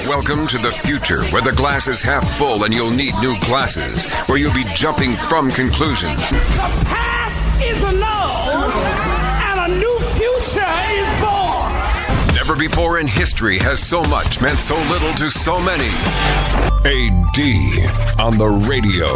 Welcome to the future, where the glass is half full and you'll need new glasses, where you'll be jumping from conclusions. The past is annulled, and a new future is born. Never before in history has so much meant so little to so many. AD on the radio.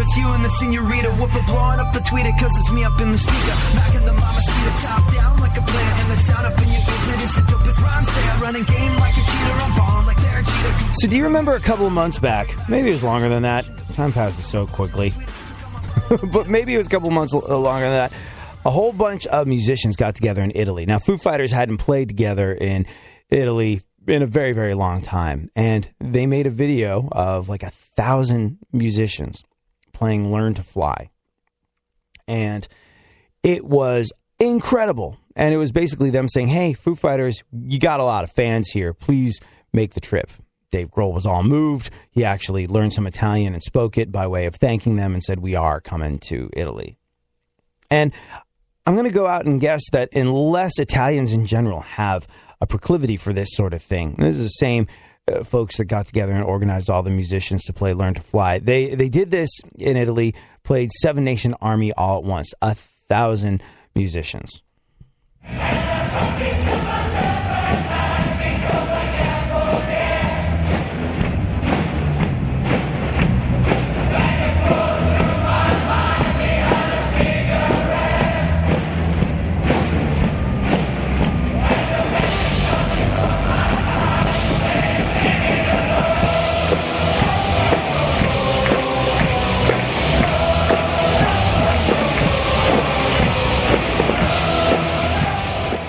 It's you and the senorita, woofer blowing up the tweeter, cause it's me up in the speaker. Back in the mama seat, top down like a player, and the sound up in your ears, it is the dopest rhyme say. I run a game like a cheater, I'm balling like they're a cheater. So do you remember a couple of months back, maybe it was longer than that, time passes so quickly, but maybe it was a couple of months longer than that, a whole bunch of musicians got together in Italy. Now, Foo Fighters hadn't played together in Italy in a very, very long time, and they made a video of like 1,000 musicians playing Learn to Fly. And it was incredible. And it was basically them saying, hey, Foo Fighters, you got a lot of fans here. Please make the trip. Dave Grohl was all moved. He actually learned some Italian and spoke it by way of thanking them and said, we are coming to Italy. And I'm going to go out and guess that unless Italians in general have a proclivity for this sort of thing, this is the same folks that got together and organized all the musicians to play Learn to Fly. They did this in Italy, played Seven Nation Army all at once, 1,000 musicians.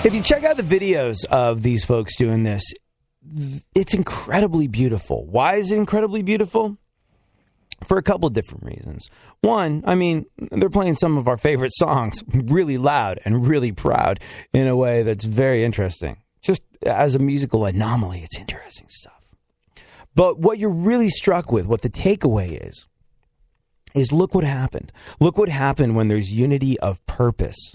If you check out the videos of these folks doing this, it's incredibly beautiful. Why is it incredibly beautiful? For a couple of different reasons. One, I mean, they're playing some of our favorite songs really loud and really proud in a way that's very interesting. Just as a musical anomaly, it's interesting stuff. But what you're really struck with, what the takeaway is look what happened. Look what happened when there's unity of purpose.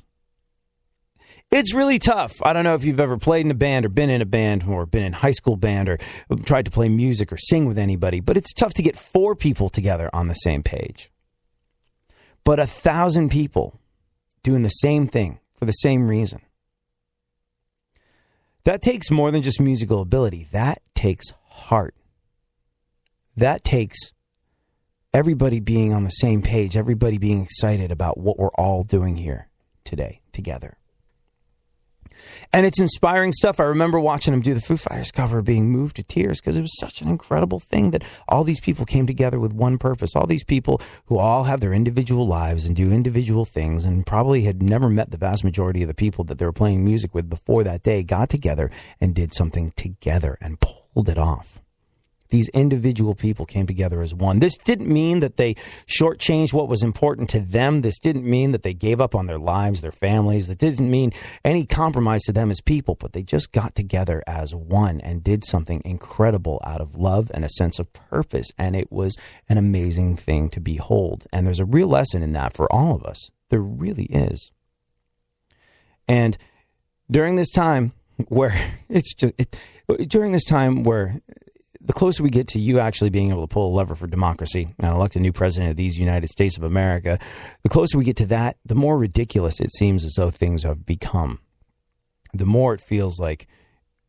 It's really tough. I don't know if you've ever played in a band or been in a band or been in high school band or tried to play music or sing with anybody, but it's tough to get 4 people together on the same page. But 1,000 people doing the same thing for the same reason. That takes more than just musical ability. That takes heart. That takes everybody being on the same page, everybody being excited about what we're all doing here today together. And it's inspiring stuff. I remember watching them do the Foo Fighters cover, being moved to tears because it was such an incredible thing that all these people came together with one purpose. All these people who all have their individual lives and do individual things and probably had never met the vast majority of the people that they were playing music with before that day, got together and did something together and pulled it off. These individual people came together as one. This didn't mean that they shortchanged what was important to them. This didn't mean that they gave up on their lives, their families. That didn't mean any compromise to them as people, but they just got together as one and did something incredible out of love and a sense of purpose. And it was an amazing thing to behold. And there's a real lesson in that for all of us. There really is. And during this time where the closer we get to you actually being able to pull a lever for democracy and elect a new president of these United States of America, the closer we get to that, the more ridiculous it seems as though things have become. The more it feels like,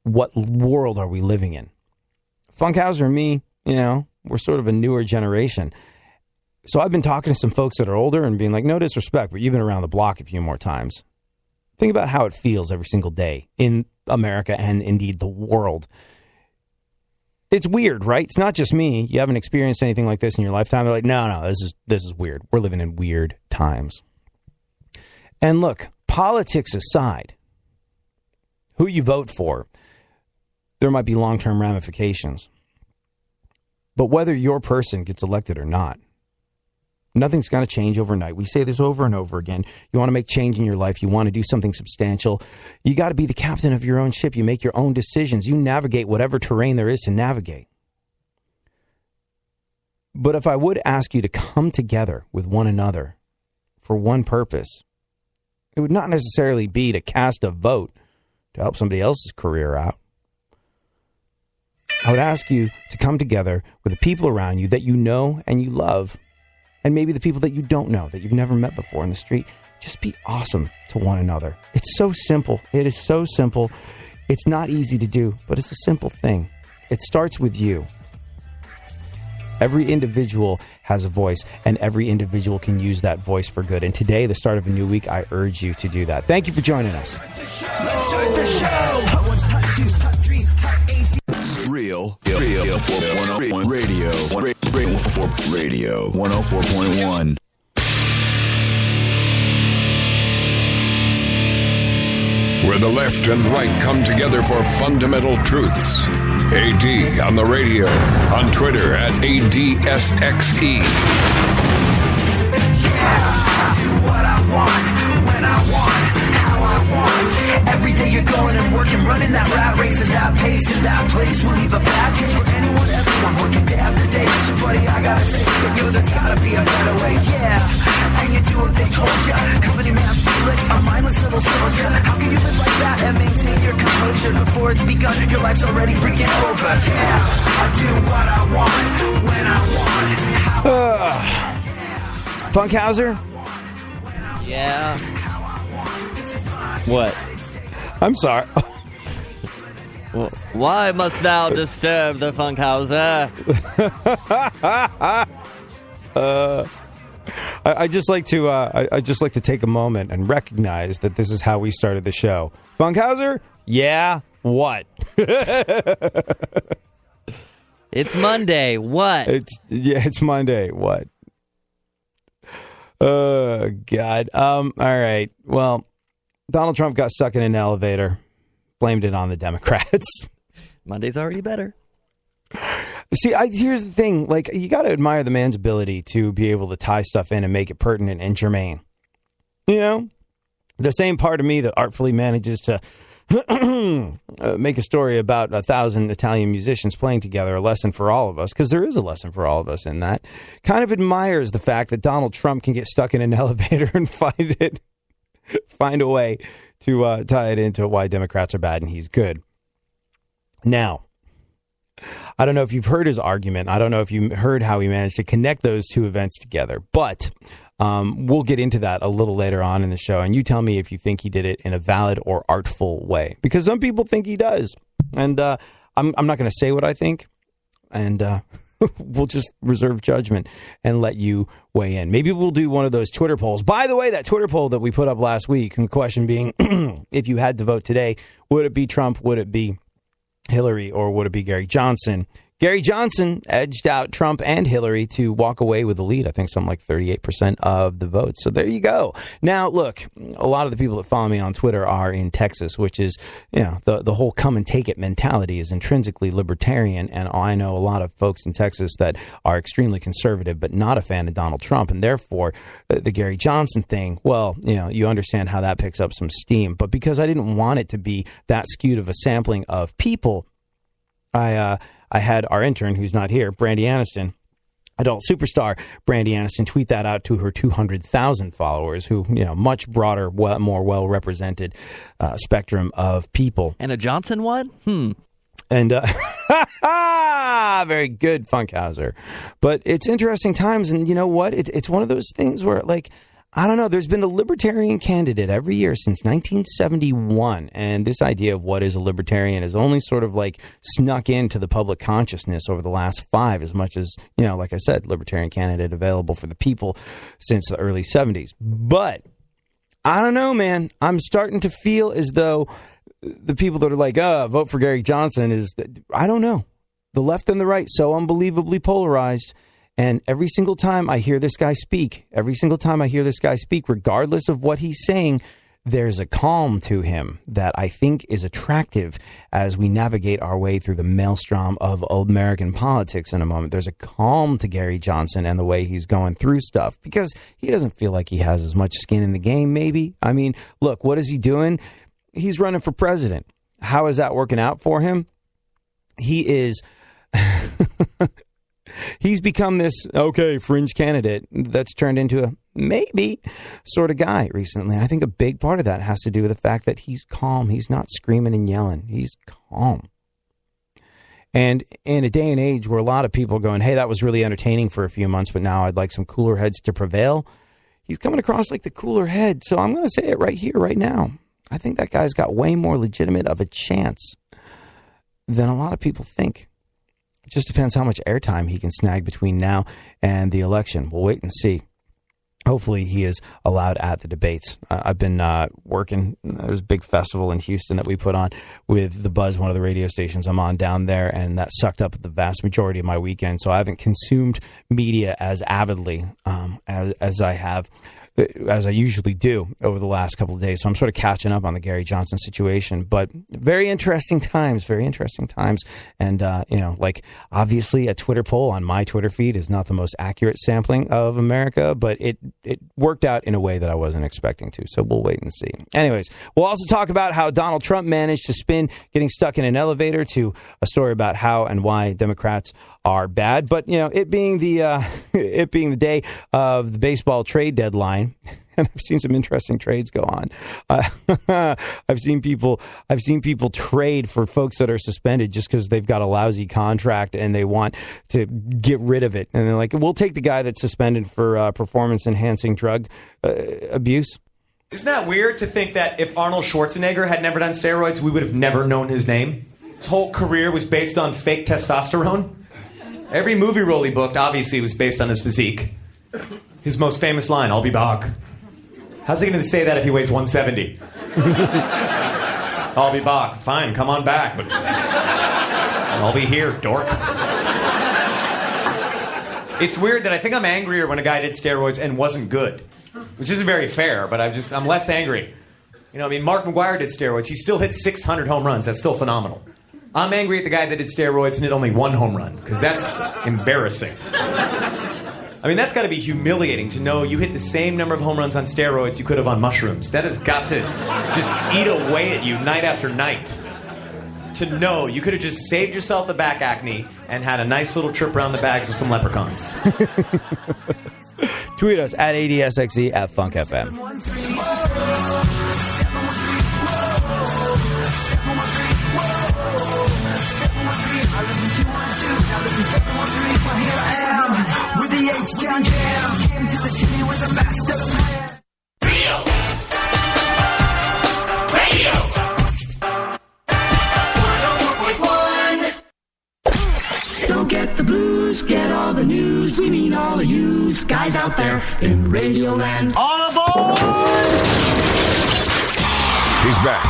what world are we living in? Funkhauser and me, we're sort of a newer generation. So I've been talking to some folks that are older and being like, no disrespect, but you've been around the block a few more times. Think about how it feels every single day in America and indeed the world. It's weird, right? It's not just me. You haven't experienced anything like this in your lifetime. They're like, no, this is weird. We're living in weird times. And look, politics aside, who you vote for, there might be long-term ramifications. But whether your person gets elected or not, Nothing's going to change overnight. We say this over and over again. You want to make change in your life. You want to do something substantial. You got to be the captain of your own ship. You make your own decisions. You navigate whatever terrain there is to navigate. But if I would ask you to come together with one another for one purpose, it would not necessarily be to cast a vote to help somebody else's career out. I would ask you to come together with the people around you that you know and you love, and maybe the people that you don't know, that you've never met before in the street. Just be awesome to one another. It's so simple. It is so simple. It's not easy to do, but it's a simple thing. It starts with you. Every individual has a voice, and every individual can use that voice for good. And today, the start of a new week, I urge you to do that. Thank you for joining us. Let's start the show. Hot 1, hot 2, hot 3, hot 8. Real Radio 104.1. Where the left and right come together for fundamental truths. AD on the radio, on Twitter at ADSXE. I do what I want, when I want, how I want. Every day you're going and working, running that rat race and that pace and that place will leave a bad taste for anyone, everyone working day after day. So buddy, I gotta say, yo, there's gotta be a better way, yeah. And you do what they told ya. Company man, feel it, a mindless little soldier. How can you live like that and maintain your composure before it's begun? Your life's already freaking over. Yeah, I do what I want, when I want, how I want. Funkhauser? Yeah. What? I'm sorry. Well, why must thou disturb the Funkhauser? I just like to I just like to take a moment and recognize that this is how we started the show. Funkhauser? Yeah. What? It's Monday. What? It's Monday. What? Oh, God. All right. Well, Donald Trump got stuck in an elevator, blamed it on the Democrats. Monday's already better. See, here's the thing. Like, you got to admire the man's ability to be able to tie stuff in and make it pertinent and germane. You know, the same part of me that artfully manages to make a story about 1,000 Italian musicians playing together, a lesson for all of us, because there is a lesson for all of us in that, kind of admires the fact that Donald Trump can get stuck in an elevator and find a way to tie it into why Democrats are bad and he's good. Now, I don't know if you've heard his argument. I don't know if you heard how he managed to connect those two events together, but we'll get into that a little later on in the show. And you tell me if you think he did it in a valid or artful way, because some people think he does. And I'm not going to say what I think, and we'll just reserve judgment and let you weigh in. Maybe we'll do one of those Twitter polls. By the way, that Twitter poll that we put up last week, and the question being, if you had to vote today, would it be Trump, would it be Hillary, or would it be Gary Johnson? Gary Johnson edged out Trump and Hillary to walk away with the lead. I think something like 38% of the vote. So there you go. Now, look, a lot of the people that follow me on Twitter are in Texas, which is, you know, the whole come and take it mentality is intrinsically libertarian. And I know a lot of folks in Texas that are extremely conservative, but not a fan of Donald Trump. And therefore, the Gary Johnson thing, well, you know, you understand how that picks up some steam. But because I didn't want it to be that skewed of a sampling of people, I had our intern, who's not here, Brandy Aniston, adult superstar Brandy Aniston, tweet that out to her 200,000 followers, who, you know, much broader, more well-represented spectrum of people. And a Johnson one? And very good, Funkhauser. But it's interesting times, and you know what? It's one of those things where, like, I don't know, there's been a libertarian candidate every year since 1971, and this idea of what is a libertarian is only sort of like snuck into the public consciousness over the last 5, as much as, you know, like I said, libertarian candidate available for the people since the early 70s. But I don't know, man. I'm starting to feel as though the people that are like, vote for Gary Johnson is, I don't know. The left and the right, so unbelievably polarized. And every single time I hear this guy speak, regardless of what he's saying, there's a calm to him that I think is attractive as we navigate our way through the maelstrom of American politics in a moment. There's a calm to Gary Johnson and the way he's going through stuff because he doesn't feel like he has as much skin in the game, maybe. I mean, look, what is he doing? He's running for president. How is that working out for him? He is... He's become this, fringe candidate that's turned into a maybe sort of guy recently. And I think a big part of that has to do with the fact that he's calm. He's not screaming and yelling. He's calm. And in a day and age where a lot of people are going, hey, that was really entertaining for a few months, but now I'd like some cooler heads to prevail. He's coming across like the cooler head. So I'm going to say it right here, right now. I think that guy's got way more legitimate of a chance than a lot of people think. It just depends how much airtime he can snag between now and the election. We'll wait and see. Hopefully he is allowed at the debates. I've been working. There's a big festival in Houston that we put on with The Buzz, one of the radio stations I'm on down there, and that sucked up the vast majority of my weekend. So I haven't consumed media as avidly as I usually do over the last couple of days. So I'm sort of catching up on the Gary Johnson situation, but very interesting times. And, obviously a Twitter poll on my Twitter feed is not the most accurate sampling of America, but it worked out in a way that I wasn't expecting to. So we'll wait and see. Anyways, we'll also talk about how Donald Trump managed to spin getting stuck in an elevator to a story about how and why Democrats are bad. But, it being the day of the baseball trade deadline, and I've seen some interesting trades go on. I've seen people trade for folks that are suspended just because they've got a lousy contract and they want to get rid of it. And they're like, we'll take the guy that's suspended for performance-enhancing drug abuse. Isn't that weird to think that if Arnold Schwarzenegger had never done steroids, we would have never known his name? His whole career was based on fake testosterone. Every movie role he booked, obviously, was based on his physique. His most famous line, I'll be back. How's he going to say that if he weighs 170? I'll be back. Fine, come on back. But I'll be here, dork. It's weird that I think I'm angrier when a guy did steroids and wasn't good. Which isn't very fair, but I'm less angry. Mark McGwire did steroids. He still hit 600 home runs. That's still phenomenal. I'm angry at the guy that did steroids and hit only one home run, because that's embarrassing. That's got to be humiliating to know you hit the same number of home runs on steroids you could have on mushrooms. That has got to just eat away at you night after night. To know you could have just saved yourself the back acne and had a nice little trip around the bags with some leprechauns. Tweet us at ADSXE at FunkFM. With the H-Town Jam, came to the city with the master plan. Radio 104.1. Don't get the blues, get all the news. We mean all of you guys out there in Radio Land. All aboard! He's back.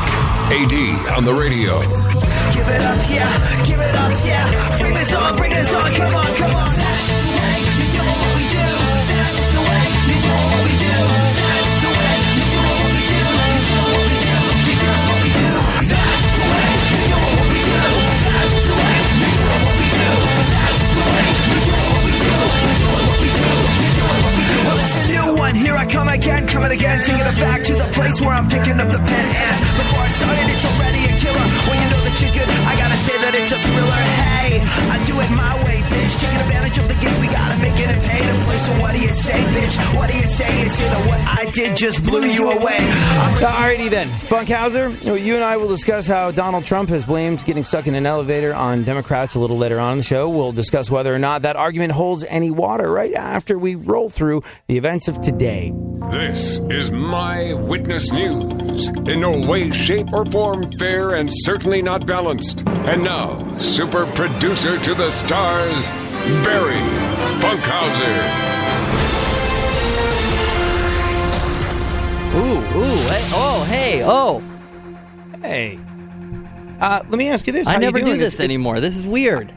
AD on the radio. Give it up, yeah. Give it up, yeah. Bring this on, come on, come on. That's the way you do what we do. That's the way you do what we do. That's the way you do what we do. You do what we do. You do what we do. That's the way you do what we do. That's the way you do what we do. That's the way you do what we do. You do what we do. You do what we do. Well, it's a new one. Here I come again, coming again, taking it back to the place where I'm picking up the pen. And before I started, it's already a killer. When you know that you're good, I gotta say that it's a thriller. Hey, I do it my way, bitch. Taking advantage of the gift, we gotta make it and pay to play. So what do you say, bitch? What do you say? You say that what I did just blew you away. Alrighty then, Funkhauser, you and I will discuss how Donald Trump has blamed getting stuck in an elevator on Democrats a little later on in the show. We'll discuss whether or not that argument holds any water right after we roll through the events of today. This is My Witness News. In no way, shape, or form fair and certainly not balanced. And now, super producer to the stars, Barry Funkhauser. Hey. Let me ask you this. I How never you do doing? this anymore. This is weird.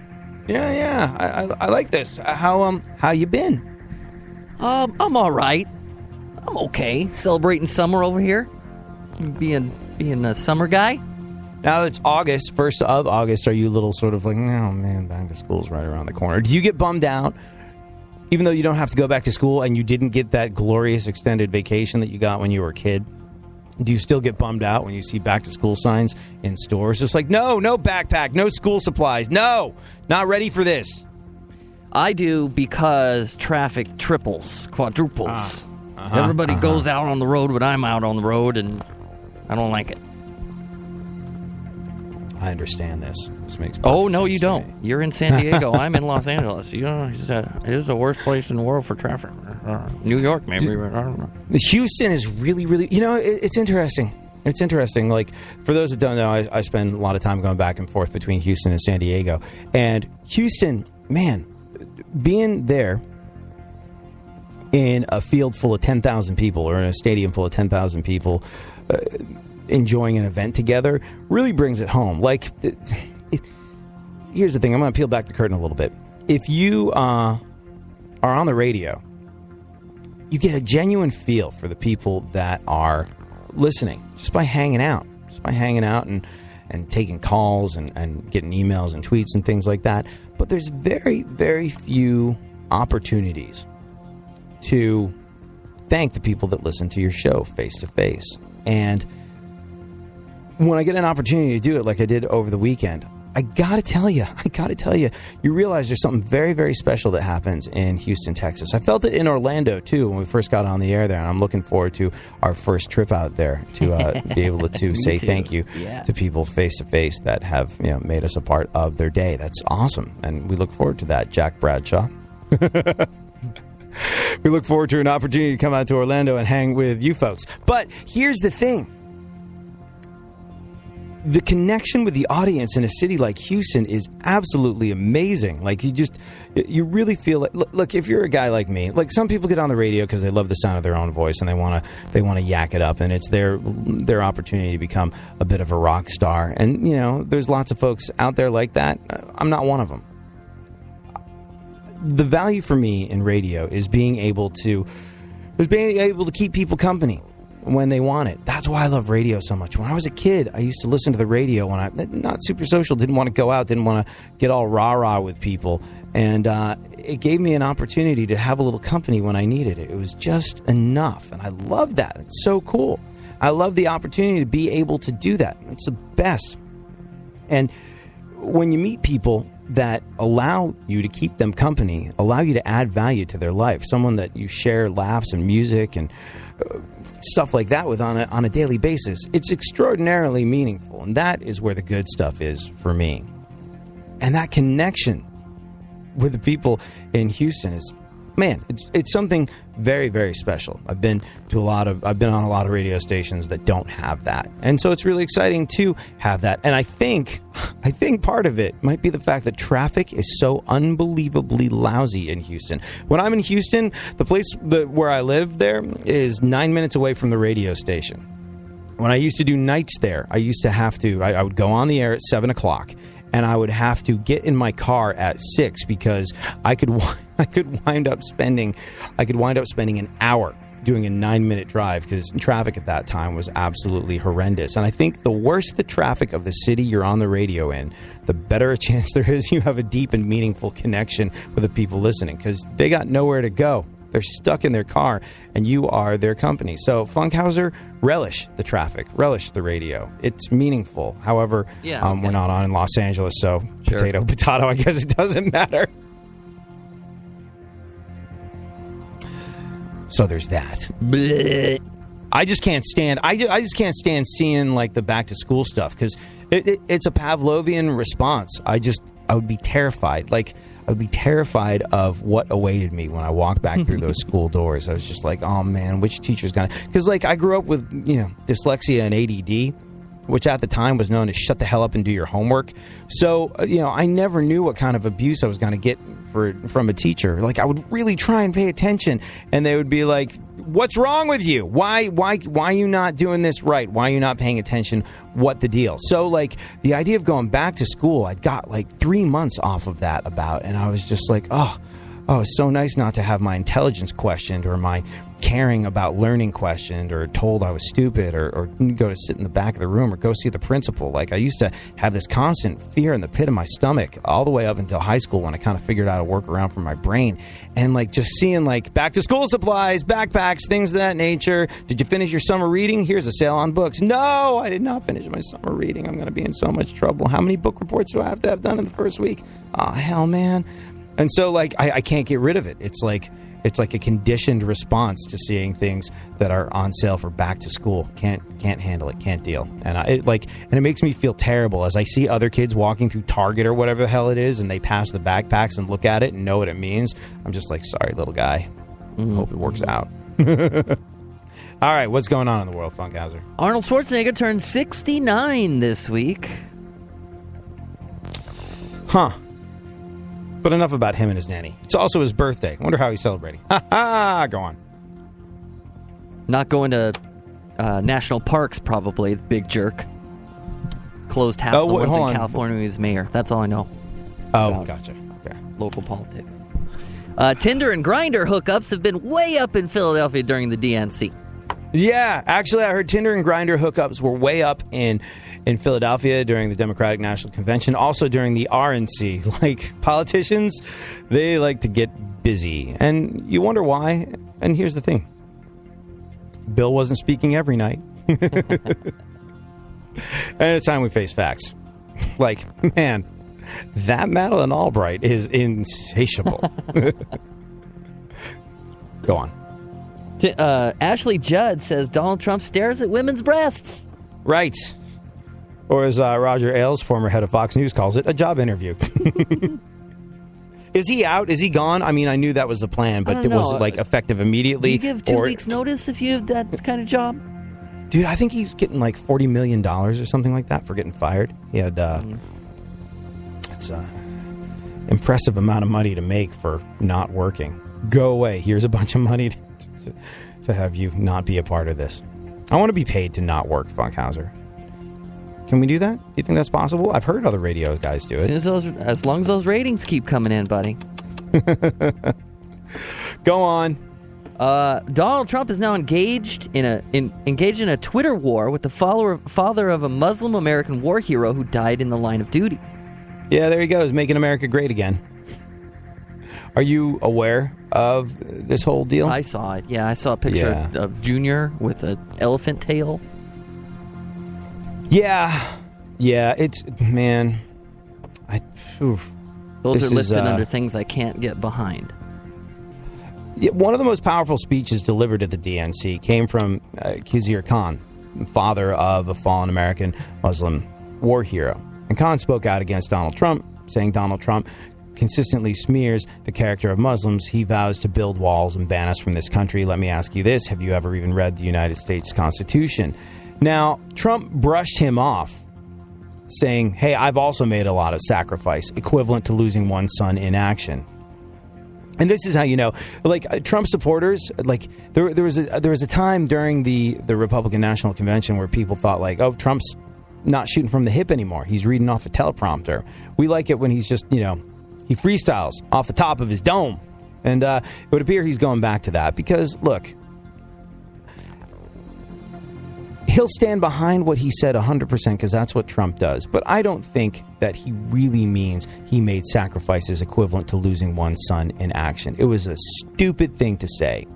Yeah. I like this. How you been? I'm all right. I'm okay. Celebrating summer over here. being a summer guy. Now it's August, 1st of August. Are you a little sort of like, oh man, back to school's right around the corner? Do you get bummed out, even though you don't have to go back to school and you didn't get that glorious extended vacation that you got when you were a kid? Do you still get bummed out when you see back to school signs in stores? Just like, no backpack, no school supplies, no, not ready for this. I do, because traffic triples, quadruples. Everybody goes out on the road when I'm out on the road, and I don't like it. I understand this. This makes perfect Oh, no, sense you to don't. me. You're in San Diego. I'm in Los Angeles. You know, it is the worst place in the world for traffic. New York, maybe. I don't know. Houston is really, really, it's interesting. It's interesting. Like, for those that don't know, I spend a lot of time going back and forth between Houston and San Diego. And Houston, man, being there in a field full of 10,000 people or in a stadium full of 10,000 people enjoying an event together really brings it home. Like, here's the thing. I'm going to peel back the curtain a little bit. If you are on the radio, you get a genuine feel for the people that are listening just by hanging out. And taking calls and getting emails and tweets and things like that. But there's very, very few opportunities to thank the people that listen to your show face to face. And when I get an opportunity to do it like I did over the weekend, I gotta tell you, you realize there's something very, very special that happens in Houston, Texas. I felt it in Orlando, too, when we first got on the air there, and I'm looking forward to our first trip out there to be able to say thank you to people face-to-face that have made us a part of their day. That's awesome, and we look forward to that, Jack Bradshaw. We look forward to an opportunity to come out to Orlando and hang with you folks. But here's the thing. The connection with the audience in a city like Houston is absolutely amazing. Like, you really feel like, look, if you're a guy like me, like, some people get on the radio because they love the sound of their own voice and they want to yak it up, and it's their opportunity to become a bit of a rock star. And, there's lots of folks out there like that. I'm not one of them. The value for me in radio is being able to keep people company when they want it. That's why I love radio so much. When I was a kid, I used to listen to the radio when I'm not super social, didn't want to go out, didn't want to get all rah-rah with people. And it gave me an opportunity to have a little company when I needed it. It was just enough. And I love that. It's so cool. I love the opportunity to be able to do that. It's the best. And when you meet people that allow you to keep them company, allow you to add value to their life, someone that you share laughs and music and stuff like that with on a daily basis, it's extraordinarily meaningful. And that is where the good stuff is for me. And that connection with the people in Houston is, man, it's something very, very special. I've been on a lot of radio stations that don't have that. And so it's really exciting to have that. And I think part of it might be the fact that traffic is so unbelievably lousy in Houston. When I'm in Houston, the place where I live there is 9 minutes away from the radio station. When I used to do nights there, I would go on the air at 7 o'clock. And I would have to get in my car at 6 because I could wind up spending an hour doing a 9-minute drive because traffic at that time was absolutely horrendous. And I think the worse the traffic of the city you're on the radio in, the better a chance there is you have a deep and meaningful connection with the people listening, because they got nowhere to go. They're stuck in their car, and you are their company. So, Funkhauser, relish the traffic, relish the radio. It's meaningful. However, we're not on in Los Angeles, so Sure. potato, I guess it doesn't matter. So there's that. Blech. I just can't stand. I just can't stand seeing like the back to school stuff because it's a Pavlovian response. I would be terrified. Like, I would be terrified of what awaited me when I walked back through those school doors. I was just like, oh man, which teacher's gonna? Because like I grew up with dyslexia and ADD, which at the time was known as shut the hell up and do your homework. So I never knew what kind of abuse I was going to get from a teacher. Like, I would really try and pay attention, and they would be like, "What's wrong with you? Why are you not doing this right? Why are you not paying attention? What the deal?" So, like, the idea of going back to school, I got like 3 months off of that and I was just like, oh, it's so nice not to have my intelligence questioned or my caring about learning questioned or told I was stupid or go to sit in the back of the room or go see the principal. Like, I used to have this constant fear in the pit of my stomach all the way up until high school when I kind of figured out a workaround for my brain. And, like, just seeing, like, back to school supplies, backpacks, things of that nature. Did you finish your summer reading? Here's a sale on books. No, I did not finish my summer reading. I'm going to be in so much trouble. How many book reports do I have to have done in the first week? Oh, hell, man. And so, like, I can't get rid of it. It's like a conditioned response to seeing things that are on sale for back to school. Can't handle it. Can't deal. And it makes me feel terrible as I see other kids walking through Target or whatever the hell it is, and they pass the backpacks and look at it and know what it means. I'm just like, sorry, little guy. Hope it works out. All right, what's going on in the world, Funkhauser? Arnold Schwarzenegger turned 69 this week. Huh. But enough about him and his nanny. It's also his birthday. Wonder how he's celebrating. Ha ha! Go on. Not going to national parks, probably. Big jerk. Closed half the ones in California when he was mayor. That's all I know. Oh, gotcha. Okay. Local politics. Tinder and Grindr hookups have been way up in Philadelphia during the DNC. Yeah, actually, I heard Tinder and Grindr hookups were way up in Philadelphia during the Democratic National Convention, also during the RNC. Like, politicians, they like to get busy. And you wonder why. And here's the thing. Bill wasn't speaking every night. And it's time we face facts. Like, man, that Madeleine Albright is insatiable. Go on. Ashley Judd says Donald Trump stares at women's breasts. Right. Or as Roger Ailes, former head of Fox News, calls it, a job interview. Is he out? Is he gone? I mean, I knew that was the plan, but was it, like, effective immediately? Do you give 2 weeks' notice if you have that kind of job? Dude, I think he's getting like $40 million or something like that for getting fired. He had, it's an impressive amount of money to make for not working. Go away. Here's a bunch of money to have you not be a part of this. I want to be paid to not work, Funkhauser. Can we do that? Do you think that's possible? I've heard other radio guys do it. As long as those ratings keep coming in, buddy. Go on. Donald Trump is now engaged in a Twitter war with the father of a Muslim American war hero who died in the line of duty. Yeah, there he goes, making America great again. Are you aware of this whole deal? I saw it. Yeah, I saw a picture of Junior with an elephant tail. Yeah, it's, man. Those are listed under things I can't get behind. One of the most powerful speeches delivered at the DNC came from Khizr Khan, father of a fallen American Muslim war hero. And Khan spoke out against Donald Trump, saying Donald Trump consistently smears the character of Muslims. He vows to build walls and ban us from this country. Let me ask you this. Have you ever even read the United States Constitution? Now, Trump brushed him off, saying, hey, I've also made a lot of sacrifice, equivalent to losing one son in action. And this is how you know, like, Trump supporters, like, there was a time during the Republican National Convention where people thought, like, oh, Trump's not shooting from the hip anymore. He's reading off a teleprompter. We like it when he's just, he freestyles off the top of his dome. And it would appear he's going back to that because, look, he'll stand behind what he said 100% because that's what Trump does. But I don't think that he really means he made sacrifices equivalent to losing one son in action. It was a stupid thing to say.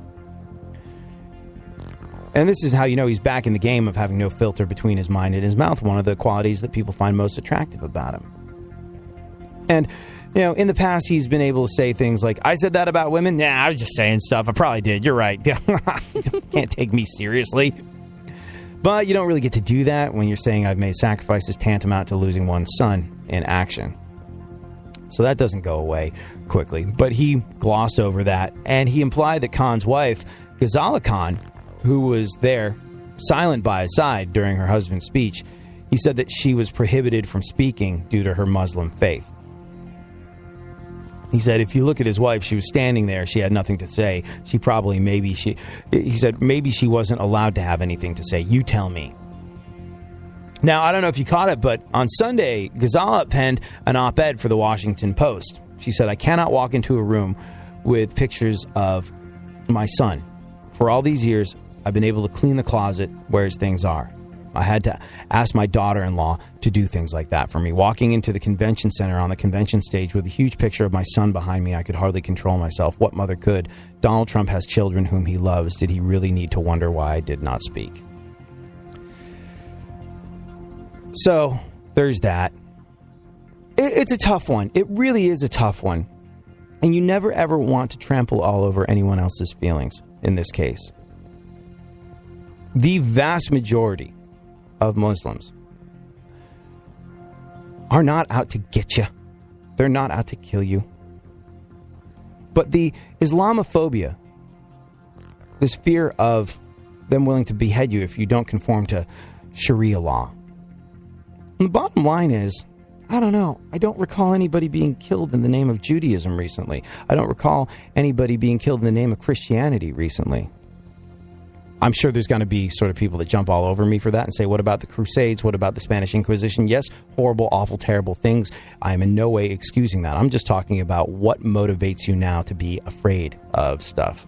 And this is how you know he's back in the game of having no filter between his mind and his mouth, one of the qualities that people find most attractive about him. And, in the past, he's been able to say things like, I said that about women? Nah, I was just saying stuff. I probably did. You're right. Can't take me seriously. But you don't really get to do that when you're saying I've made sacrifices tantamount to losing one son in action. So that doesn't go away quickly. But he glossed over that, and he implied that Khan's wife, Ghazala Khan, who was there, silent by his side during her husband's speech, he said that she was prohibited from speaking due to her Muslim faith. He said if you look at his wife, she was standing there, she had nothing to say. He said maybe she wasn't allowed to have anything to say. You tell me. Now, I don't know if you caught it, but on Sunday, Ghazala penned an op-ed for the Washington Post. She said, I cannot walk into a room with pictures of my son For all these years, I've been able to clean the closet where things are. I had to ask my daughter-in-law to do things like that for me. Walking into the convention center on the convention stage with a huge picture of my son behind me, I could hardly control myself. What mother could? Donald Trump has children whom he loves. Did he really need to wonder why I did not speak? So, there's that. It's a tough one. It really is a tough one. And you never, ever want to trample all over anyone else's feelings in this case. The vast majority of Muslims are not out to get you. They're not out to kill you. But the Islamophobia, this fear of them willing to behead you if you don't conform to Sharia law. And the bottom line is, I don't know. I don't recall anybody being killed in the name of Judaism recently. I don't recall anybody being killed in the name of Christianity recently. I'm sure there's going to be sort of people that jump all over me for that and say, what about the Crusades? What about the Spanish Inquisition? Yes, horrible, awful, terrible things. I am in no way excusing that. I'm just talking about what motivates you now to be afraid of stuff.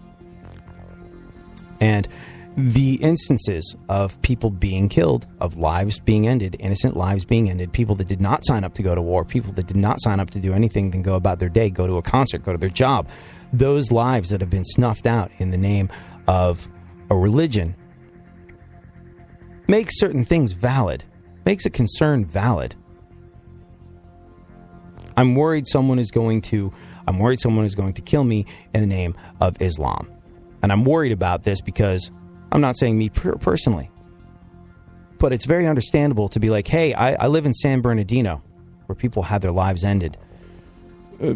And the instances of people being killed, of lives being ended, innocent lives being ended, people that did not sign up to go to war, people that did not sign up to do anything than go about their day, go to a concert, go to their job. Those lives that have been snuffed out in the name of a religion makes certain things valid, makes a concern valid. I'm worried someone is going to kill me in the name of Islam. And I'm worried about this because I'm not saying me personally, but it's very understandable to be like, hey, I live in San Bernardino, where people had their lives ended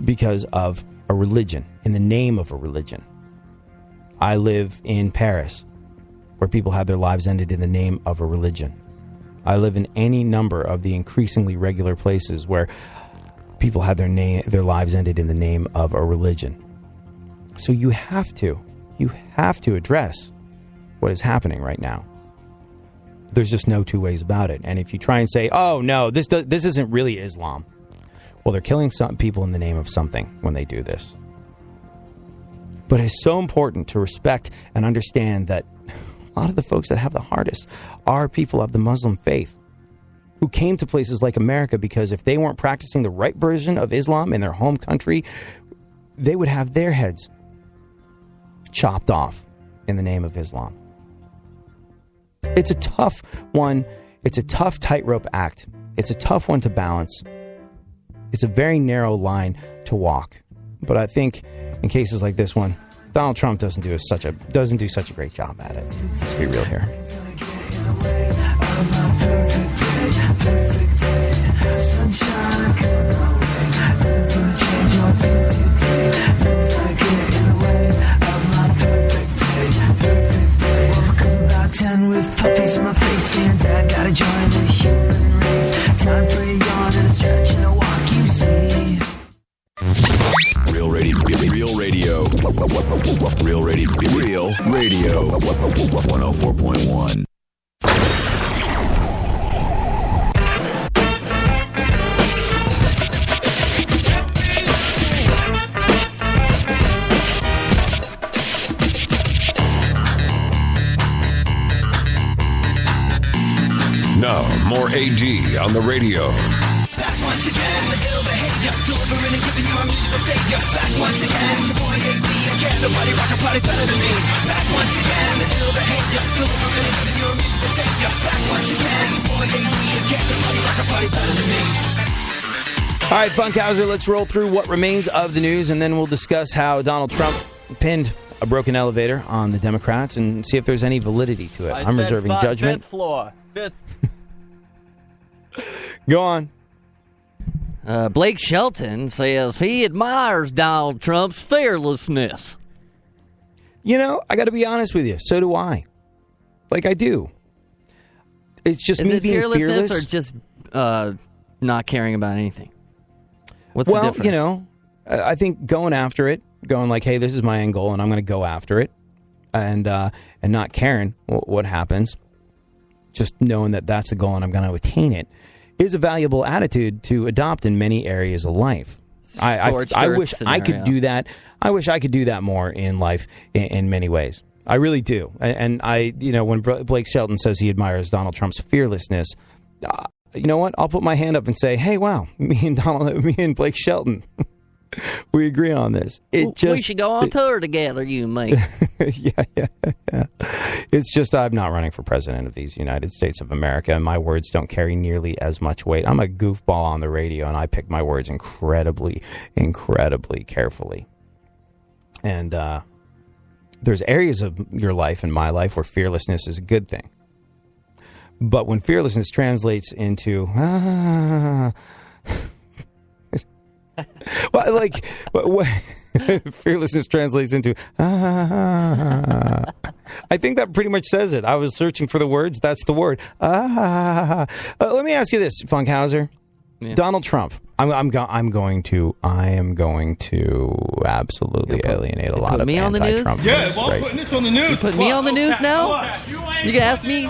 because of a religion, in the name of a religion. I live in Paris, where people had their lives ended in the name of a religion. I live in any number of the increasingly regular places where people had their lives ended in the name of a religion. So you have to address what is happening right now. There's just no two ways about it. And if you try and say, oh no, this isn't really Islam, well, they're killing some people in the name of something when they do this. But it's so important to respect and understand that a lot of the folks that have the hardest are people of the Muslim faith who came to places like America because if they weren't practicing the right version of Islam in their home country, they would have their heads chopped off in the name of Islam. It's a tough one. It's a tough tightrope act. It's a tough one to balance. It's a very narrow line to walk. But I think in cases like this one, Donald Trump doesn't do such a great job at it. Let's be real here. With puppies in my face and Dad gotta join the human race. Time for a yawn and a stretch and a walk, you see. Real radio. Real radio. 104.1. Now, more AD on the radio. Back once again, the ill behavior, delivering and giving you a musical savior. Back once again, it's your boy AD again. Nobody rock a party better than me. Back once again, the ill behavior, delivering and giving you a musical savior. Back once again, it's your boy AD again. Nobody rock a party better than me. All right, Funkhauser, let's roll through what remains of the news, and then we'll discuss how Donald Trump pinned a broken elevator on the Democrats and see if there's any validity to it. I'm reserving judgment. Fifth floor. Fifth. Go on. Blake Shelton says he admires Donald Trump's fearlessness. You know, I got to be honest with you. So do I. Like, I do. It's just me being fearless. Or just not caring about anything? What's the difference? Well, you know, I think going after it, going like, hey, this is my end goal, and I'm going to go after it, and not caring what happens, just knowing that that's the goal and I'm going to attain it, is a valuable attitude to adopt in many areas of life. I wish I could do that. I wish I could do that more in life in many ways. I really do. And I, when Blake Shelton says he admires Donald Trump's fearlessness, you know what? I'll put my hand up and say, hey, wow, me and Blake Shelton, we agree on this. We should go on tour together, you and me. Yeah. It's just I'm not running for president of these United States of America, and my words don't carry nearly as much weight. I'm a goofball on the radio, and I pick my words incredibly, incredibly carefully. And there's areas of your life and my life where fearlessness is a good thing. But when fearlessness translates into well, like what fearlessness translates into I think that pretty much says it. I was searching for the words. That's the word. Let me ask you this, Funkhauser. Yeah. Donald Trump. I'm going to absolutely alienate a lot of anti-Trump. Yeah, well, I'm putting this on the news. You put me on the news now? You can ask me?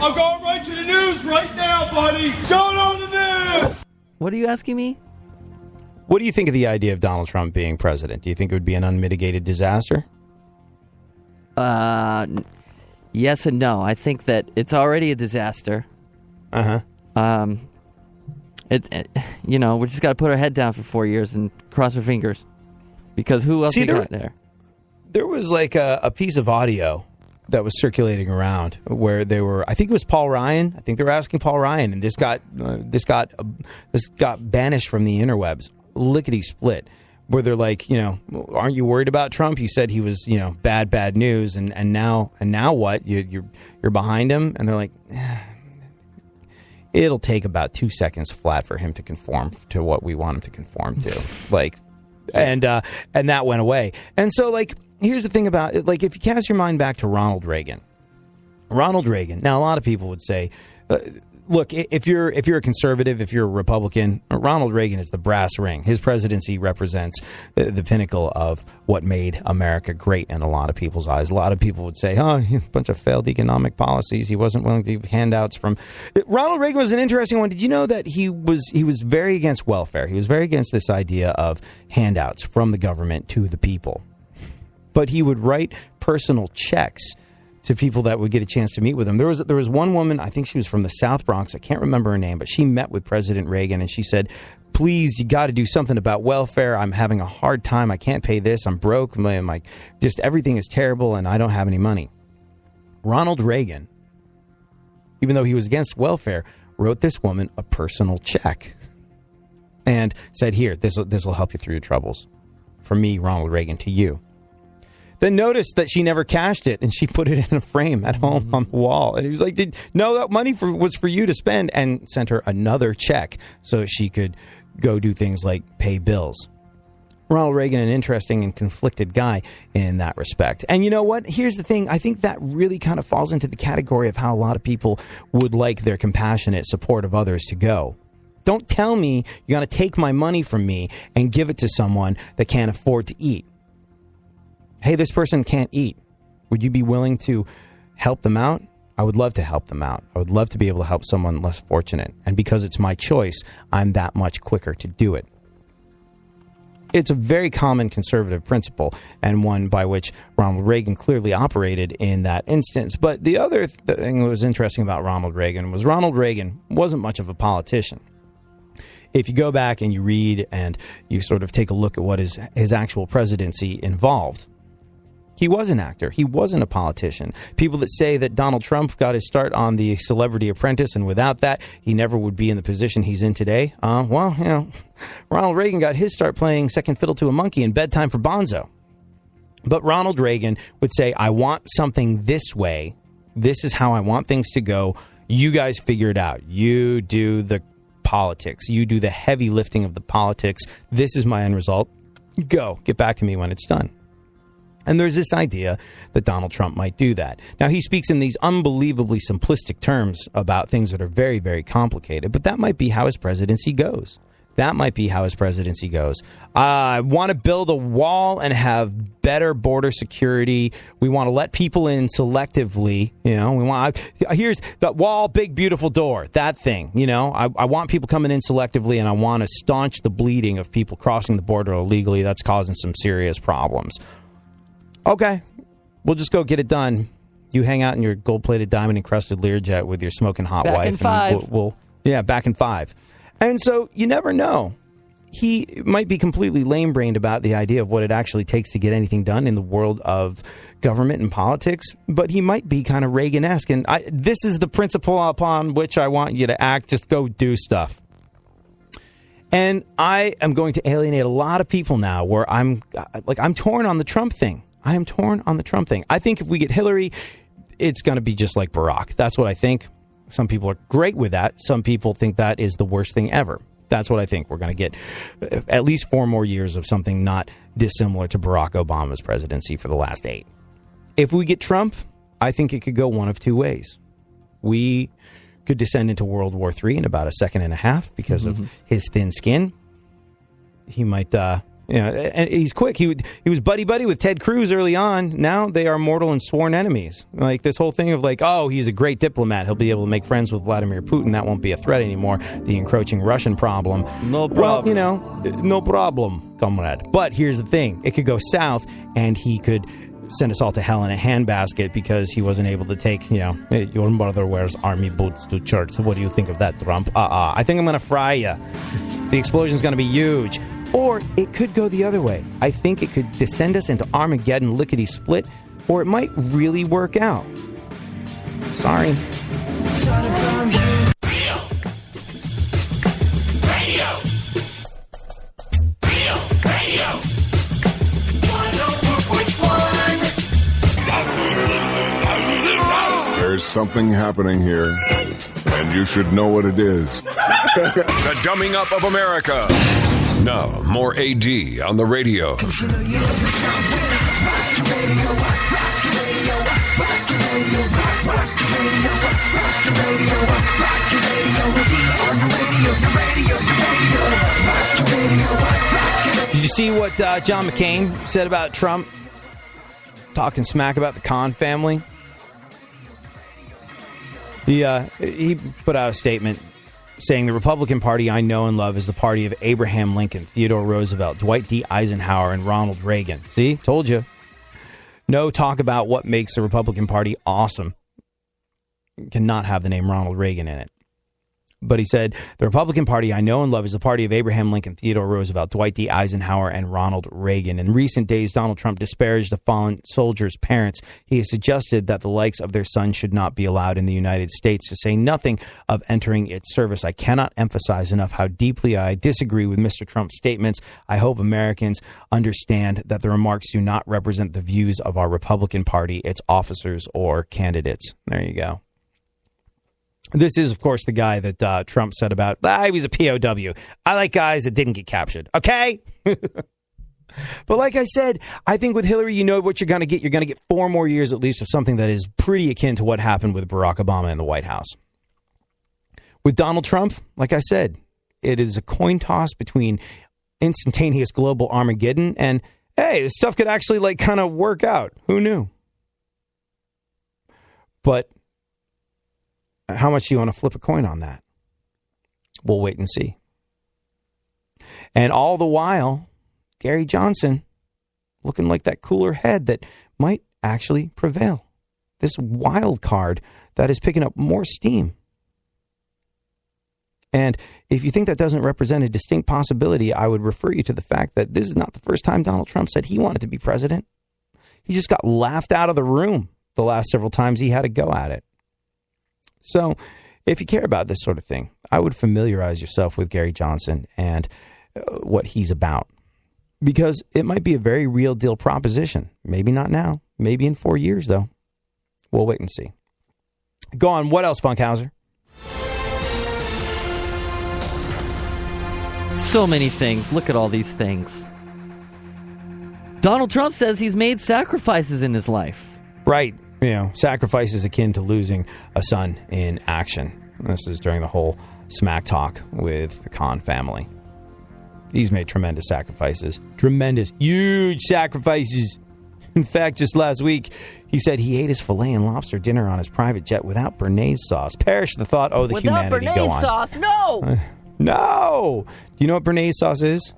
I'm going right to the news right now, buddy. Going on the news. What are you asking me? What do you think of the idea of Donald Trump being president? Do you think it would be an unmitigated disaster? Yes and no. I think that it's already a disaster. We just got to put our head down for 4 years and cross our fingers. Because who else got there? There was like a piece of audio that was circulating around where they were, I think it was Paul Ryan. I think they were asking Paul Ryan, and this got banished from the interwebs, lickety split, where they're like, aren't you worried about Trump? You said he was, bad news, and now what? You're behind him, and they're like, it'll take about 2 seconds flat for him to conform to what we want him to conform to, and that went away, and so here's the thing about it. If you cast your mind back to Ronald Reagan. Now, a lot of people would say, look, if you're a conservative, if you're a Republican, Ronald Reagan is the brass ring. His presidency represents the pinnacle of what made America great in a lot of people's eyes. A lot of people would say, a bunch of failed economic policies. He wasn't willing to give handouts from. Ronald Reagan was an interesting one. Did you know that he was very against welfare? He was very against this idea of handouts from the government to the people. But he would write personal checks to people that would get a chance to meet with him. There was one woman, I think she was from the South Bronx, I can't remember her name, but she met with President Reagan, and she said, please, you got to do something about welfare. I'm having a hard time. I can't pay this. I'm broke. Just everything is terrible, and I don't have any money. Ronald Reagan, even though he was against welfare, wrote this woman a personal check and said, here, this will help you through your troubles. From me, Ronald Reagan, to you. Then noticed that she never cashed it, and she put it in a frame at home on the wall. And he was like, no, that money was for you to spend, and sent her another check so she could go do things like pay bills. Ronald Reagan, an interesting and conflicted guy in that respect. And you know what? Here's the thing. I think that really kind of falls into the category of how a lot of people would like their compassionate support of others to go. Don't tell me you're going to take my money from me and give it to someone that can't afford to eat. Hey, this person can't eat. Would you be willing to help them out? I would love to help them out. I would love to be able to help someone less fortunate. And because it's my choice, I'm that much quicker to do it. It's a very common conservative principle, and one by which Ronald Reagan clearly operated in that instance. But the other thing that was interesting about Ronald Reagan wasn't much of a politician. If you go back and you read and you sort of take a look at what his actual presidency involved, he was an actor. He wasn't a politician. People that say that Donald Trump got his start on the Celebrity Apprentice, and without that, he never would be in the position he's in today. Ronald Reagan got his start playing second fiddle to a monkey in Bedtime for Bonzo. But Ronald Reagan would say, I want something this way. This is how I want things to go. You guys figure it out. You do the politics. You do the heavy lifting of the politics. This is my end result. Go. Get back to me when it's done. And there's this idea that Donald Trump might do that. Now, he speaks in these unbelievably simplistic terms about things that are very, very complicated, but that might be how his presidency goes. I want to build a wall and have better border security. We want to let people in selectively. Here's the wall, big, beautiful door, that thing. I want people coming in selectively, and I want to staunch the bleeding of people crossing the border illegally. That's causing some serious problems. Okay, We'll just go get it done. You hang out in your gold-plated, diamond-encrusted Learjet with your smoking hot back wife. In 5. Back in 5. And so you never know. He might be completely lame-brained about the idea of what it actually takes to get anything done in the world of government and politics, but he might be kind of Reagan-esque. And this is the principle upon which I want you to act. Just go do stuff. And I am going to alienate a lot of people now where I'm torn on the Trump thing. I am torn on the Trump thing. I think if we get Hillary, it's going to be just like Barack. That's what I think. Some people are great with that. Some people think that is the worst thing ever. That's what I think. We're going to get at least 4 more years of something not dissimilar to Barack Obama's presidency for the last 8. If we get Trump, I think it could go one of 2 ways. We could descend into World War III in about a second and a half because of his thin skin. He might, and he's quick. He was buddy-buddy with Ted Cruz early on. Now they are mortal and sworn enemies. Like this whole thing of like, oh, he's a great diplomat. He'll be able to make friends with Vladimir Putin. That won't be a threat anymore. The encroaching Russian problem. No problem. Well, no problem, comrade. But here's the thing. It could go south, and he could send us all to hell in a handbasket because he wasn't able to take, hey, your mother wears army boots to church. What do you think of that, Trump? I think I'm going to fry you. The explosion's going to be huge. Or it could go the other way. I think it could descend us into Armageddon lickety-split, or it might really work out. Sorry. There's something happening here, and you should know what it is. The Dumbing Up of America. Now, more AD on the radio. Did you see what John McCain said about Trump? Talking smack about the Khan family? He put out a statement saying the Republican Party I know and love is the party of Abraham Lincoln, Theodore Roosevelt, Dwight D. Eisenhower, and Ronald Reagan. See? Told you. No talk about what makes the Republican Party awesome. Cannot have the name Ronald Reagan in it. But he said, the Republican Party I know and love is the party of Abraham Lincoln, Theodore Roosevelt, Dwight D. Eisenhower, and Ronald Reagan. In recent days, Donald Trump disparaged the fallen soldiers' parents. He has suggested that the likes of their sons should not be allowed in the United States, to say nothing of entering its service. I cannot emphasize enough how deeply I disagree with Mr. Trump's statements. I hope Americans understand that the remarks do not represent the views of our Republican Party, its officers, or candidates. There you go. This is, of course, the guy that Trump said about, he was a POW. I like guys that didn't get captured. Okay? But like I said, I think with Hillary, you know what you're going to get. You're going to get 4 more years at least of something that is pretty akin to what happened with Barack Obama in the White House. With Donald Trump, like I said, it is a coin toss between instantaneous global Armageddon and, hey, this stuff could actually kind of work out. Who knew? But how much do you want to flip a coin on that? We'll wait and see. And all the while, Gary Johnson looking like that cooler head that might actually prevail. This wild card that is picking up more steam. And if you think that doesn't represent a distinct possibility, I would refer you to the fact that this is not the first time Donald Trump said he wanted to be president. He just got laughed out of the room the last several times he had to go at it. So if you care about this sort of thing, I would familiarize yourself with Gary Johnson and what he's about, because it might be a very real deal proposition. Maybe not now. Maybe in 4 years, though. We'll wait and see. Go on. What else, Funkhauser? So many things. Look at all these things. Donald Trump says he's made sacrifices in his life. Right. Sacrifices akin to losing a son in action. This is during the whole smack talk with the Khan family. He's made tremendous sacrifices. Tremendous, huge sacrifices. In fact, just last week, he said he ate his filet and lobster dinner on his private jet without béarnaise sauce. Perish the thought, the without humanity béarnaise go on. Sauce, no! No! Do you know what béarnaise sauce is?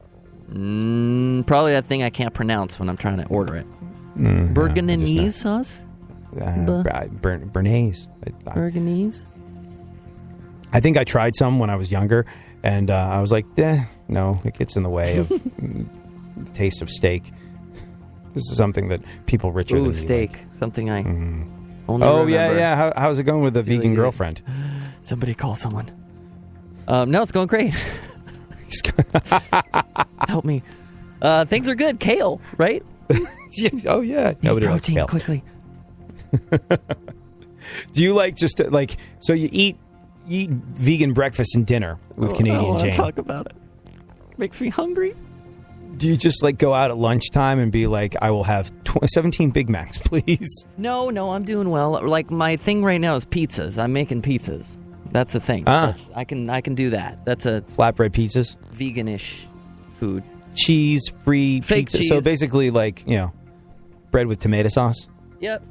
Probably that thing I can't pronounce when I'm trying to order it. Bergagnese sauce? Bernaise. Bergagnese? I think I tried some when I was younger, and I was like, no, it gets in the way of the taste of steak. This is something that people richer than me steak. like. Something I only remember. yeah. How's it going with the vegan girlfriend? Somebody call someone. No, it's going great. Help me. Things are good. Kale, right? Oh, yeah. Nobody likes protein kale. Quickly. Do you like just like, so you eat vegan breakfast and dinner with Canadian Jane? I talk about it. Makes me hungry. Do you just like go out at lunchtime and be like, I will have 17 Big Macs, please? No, I'm doing well. Like my thing right now is pizzas. I'm making pizzas. That's the thing. I can do that. That's a flatbread pizzas, veganish food. Cheese-free fake pizza. Cheese. So basically, like, bread with tomato sauce. Yep.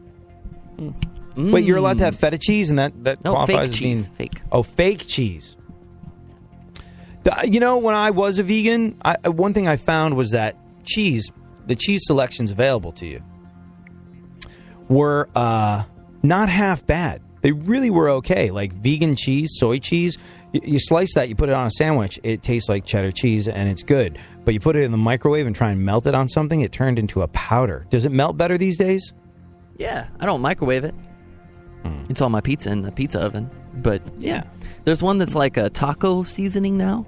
Wait, you're allowed to have feta cheese, and that qualifies as being fake. Oh, fake cheese. When I was a vegan, one thing I found was that the cheese selections available to you were not half bad. They really were okay. Like vegan cheese, soy cheese, you slice that, you put it on a sandwich, it tastes like cheddar cheese, and it's good. But you put it in the microwave and try and melt it on something, it turned into a powder. Does it melt better these days? Yeah, I don't microwave it. It's on my pizza in the pizza oven. But yeah, there's one that's like a taco seasoning now.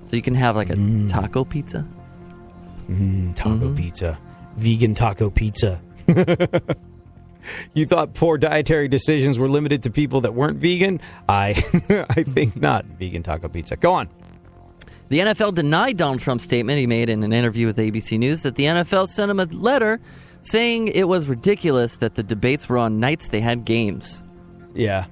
So you can have like a taco pizza. Taco pizza. Vegan taco pizza. You thought poor dietary decisions were limited to people that weren't vegan? I think not. Vegan taco pizza. Go on. The NFL denied Donald Trump's statement he made in an interview with ABC News that the NFL sent him a letter saying it was ridiculous that the debates were on nights they had games. Yeah.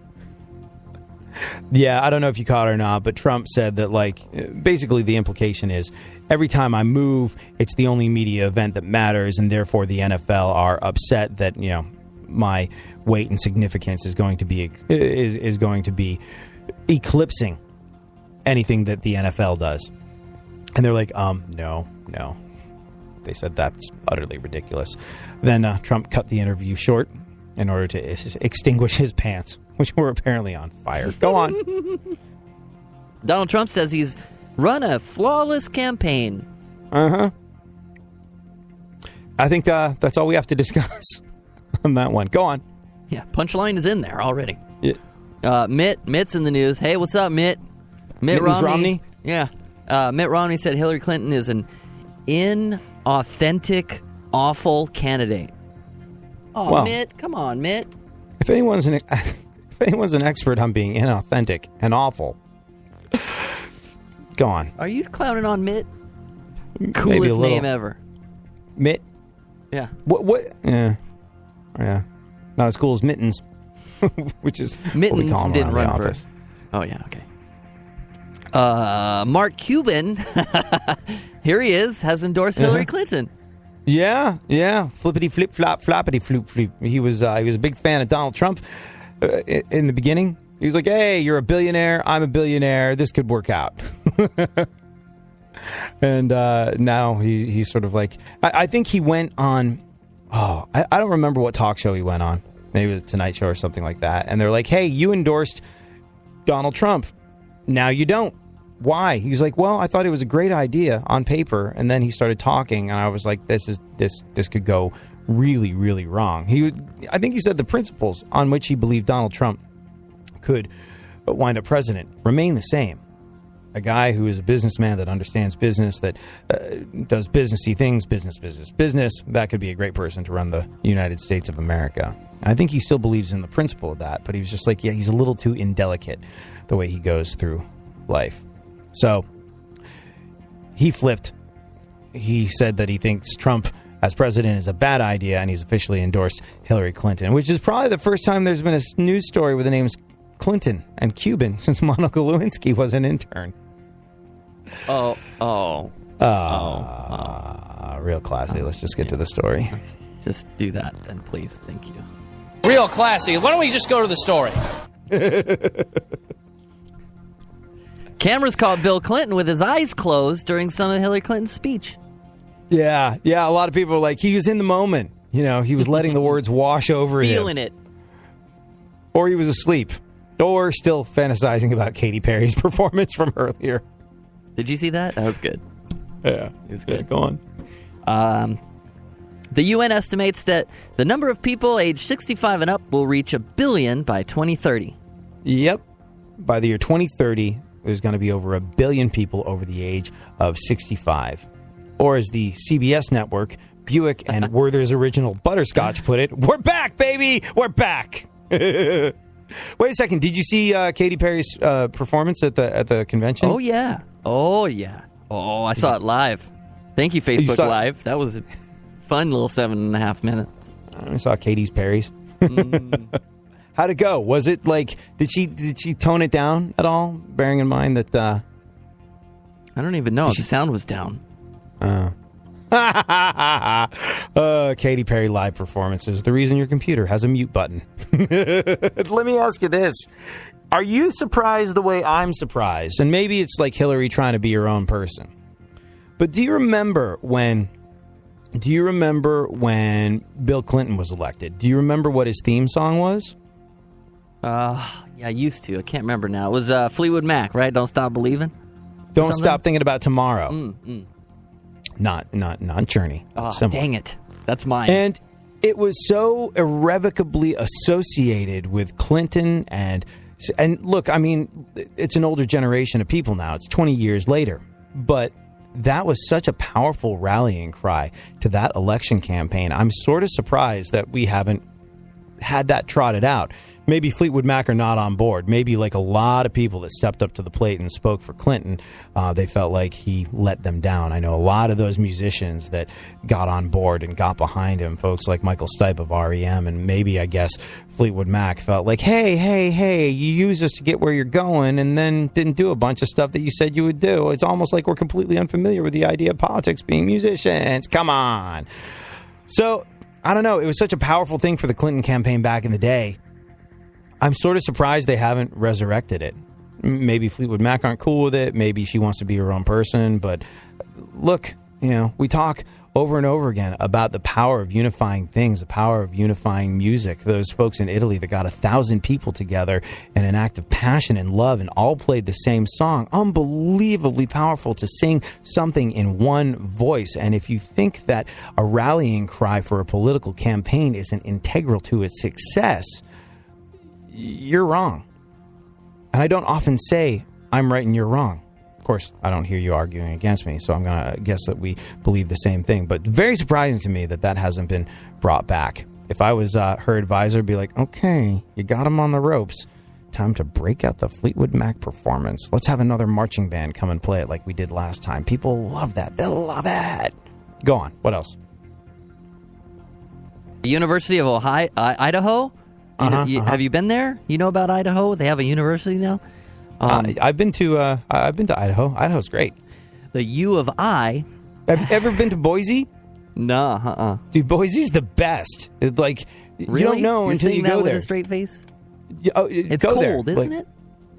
Yeah, I don't know if you caught it or not, but Trump said that, like, basically the implication is every time I move, it's the only media event that matters, and therefore the NFL are upset that, my weight and significance is going to be eclipsing anything that the NFL does. And they're like, no. They said that's utterly ridiculous. Then Trump cut the interview short in order to extinguish his pants, which were apparently on fire. Go on. Donald Trump says he's run a flawless campaign. I think that's all we have to discuss on that one. Go on. Yeah, punchline is in there already. Yeah. Mitt's in the news. Hey, what's up, Mitt? Mitt Romney? Yeah. Mitt Romney said Hillary Clinton is an inauthentic, awful candidate. Oh, well, Mitt, come on, Mitt. If anyone's an expert on being inauthentic and awful, go on. Are you clowning on Mitt? Coolest name ever. Mitt? Yeah. What? Yeah. Not as cool as Mittens, which is Mittens what we call him didn't around run the office. Oh, yeah, okay. Mark Cuban, here he is, has endorsed Hillary Clinton. Yeah. Flippity flip flop, floppity floop floop. He was a big fan of Donald Trump in the beginning. He was like, "Hey, you're a billionaire. I'm a billionaire. This could work out." And now he's sort of like, I think he went on. I don't remember what talk show he went on. Maybe the Tonight Show or something like that. And they're like, "Hey, you endorsed Donald Trump. Now you don't. Why?" He was like, "Well, I thought it was a great idea on paper." And then he started talking, and I was like, this could go really, really wrong. I think he said the principles on which he believed Donald Trump could wind up president remain the same. A guy who is a businessman that understands business, that does businessy things, business. That could be a great person to run the United States of America. I think he still believes in the principle of that, but he was just like, he's a little too indelicate the way he goes through life. So he flipped. He said that he thinks Trump as president is a bad idea, and he's officially endorsed Hillary Clinton, which is probably the first time there's been a news story with the names Clinton and Cuban since Monica Lewinsky was an intern. Real classy. Let's just get to the story. Just do that then, please. Thank you. Real classy. Why don't we just go to the story? Cameras caught Bill Clinton with his eyes closed during some of Hillary Clinton's speech. Yeah. A lot of people are like, he was in the moment. You know, he was letting the words wash over him. Feeling it. Or he was asleep. Or still fantasizing about Katy Perry's performance from earlier. Did you see that? That was good. Yeah. It was good. Yeah, go on. The UN estimates that the number of people aged 65 and up will reach 1 billion by 2030. Yep. By the year 2030, there's going to be over 1 billion people over the age of 65. Or as the CBS network, Buick and Werther's Original Butterscotch put it, we're back, baby! We're back! Wait a second. Did you see Katy Perry's performance at the convention? Oh, yeah. Oh, I saw it live. Thank you, Facebook Live. That was a fun little 7.5 minutes. I saw Katy Perry's. How'd it go? Was it like, did she tone it down at all? Bearing in mind that... I don't even know. The sound was down. Katy Perry live performances. The reason your computer has a mute button. Let me ask you this. Are you surprised the way I'm surprised? And maybe it's like Hillary trying to be her own person. But do you remember when Bill Clinton was elected? Do you remember what his theme song was? Yeah, I used to. I can't remember now. It was Fleetwood Mac, right? Don't Stop Believing? Don't Stop Thinking About Tomorrow. Not Journey. Oh, similar. Dang it. That's mine. And it was so irrevocably associated with Clinton and look, I mean, it's an older generation of people now. It's 20 years later. But that was such a powerful rallying cry to that election campaign. I'm sort of surprised that we haven't had that trotted out. Maybe Fleetwood Mac are not on board. Maybe like a lot of people that stepped up to the plate and spoke for Clinton, they felt like he let them down. I know a lot of those musicians that got on board and got behind him, folks like Michael Stipe of REM, and maybe, I guess, Fleetwood Mac felt like, hey, you used us to get where you're going and then didn't do a bunch of stuff that you said you would do. It's almost like we're completely unfamiliar with the idea of politics being musicians. Come on. So, I don't know. It was such a powerful thing for the Clinton campaign back in the day. I'm sort of surprised they haven't resurrected it. Maybe Fleetwood Mac aren't cool with it. Maybe she wants to be her own person. But look, we talk over and over again about the power of unifying things, the power of unifying music. Those folks in Italy that got 1,000 people together in an act of passion and love and all played the same song. Unbelievably powerful to sing something in one voice. And if you think that a rallying cry for a political campaign isn't integral to its success, you're wrong. And I don't often say I'm right and you're wrong. Of course, I don't hear you arguing against me, so I'm going to guess that we believe the same thing. But very surprising to me that hasn't been brought back. If I was her advisor, I'd be like, okay, you got him on the ropes. Time to break out the Fleetwood Mac performance. Let's have another marching band come and play it like we did last time. People love that. They'll love it. Go on. What else? The University of Ohio, Idaho? Have you been there? You know about Idaho? They have a university now? I've been to Idaho. Idaho's great. The U of I. Have you ever been to Boise? No, Dude, Boise's the best. It's like, really? You don't know You're until you that go with there. a straight face? It's cold, there. isn't it?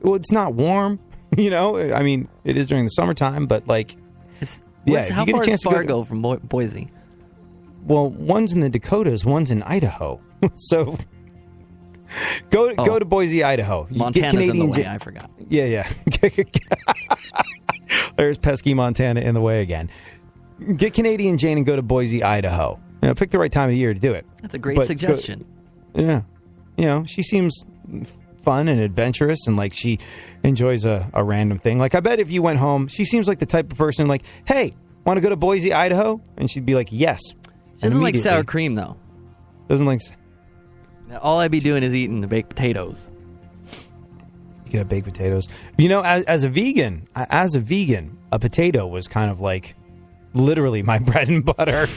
Well, it's not warm. I mean, it is during the summertime, but like, how far is Fargo from Boise? Well, one's in the Dakotas, one's in Idaho. So go to Boise, Idaho. Montana's in the way. I forgot. Yeah. There's pesky Montana in the way again. Get Canadian Jane and go to Boise, Idaho. Pick the right time of the year to do it. That's a great suggestion. Yeah. She seems fun and adventurous and like she enjoys a random thing. Like, I bet if you went home, she seems like the type of person like, hey, want to go to Boise, Idaho? And she'd be like, yes. She doesn't like sour cream, though. Doesn't like... Now, all I'd be doing is eating the baked potatoes. You get baked potatoes. As a vegan, a potato was kind of like literally my bread and butter.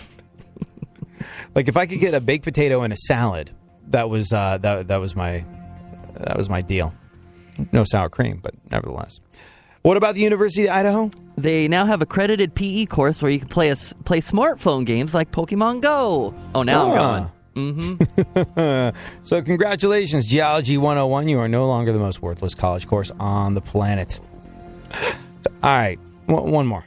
Like if I could get a baked potato and a salad, that was my deal. No sour cream, but nevertheless. What about the University of Idaho? They now have accredited PE course where you can play smartphone games like Pokemon Go. Oh, now I'm gone. Mm-hmm. So congratulations, Geology 101. You are no longer the most worthless college course on the planet. All right, one more.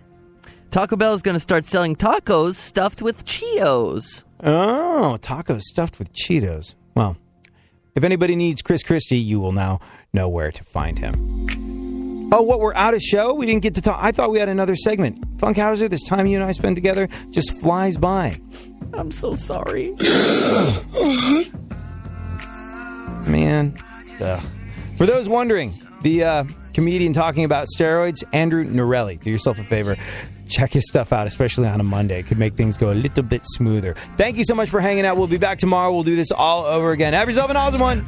Taco Bell is going to start selling tacos stuffed with Cheetos. Oh, tacos stuffed with Cheetos. Well, if anybody needs Chris Christie, you will now know where to find him. Oh, what, we're out of show? We didn't get to talk. I thought we had another segment. Funkhauser, this time you and I spend together just flies by. I'm so sorry. Man. Ugh. For those wondering, the comedian talking about steroids, Andrew Norelli. Do yourself a favor. Check his stuff out, especially on a Monday. It could make things go a little bit smoother. Thank you so much for hanging out. We'll be back tomorrow. We'll do this all over again. Have yourself an awesome one.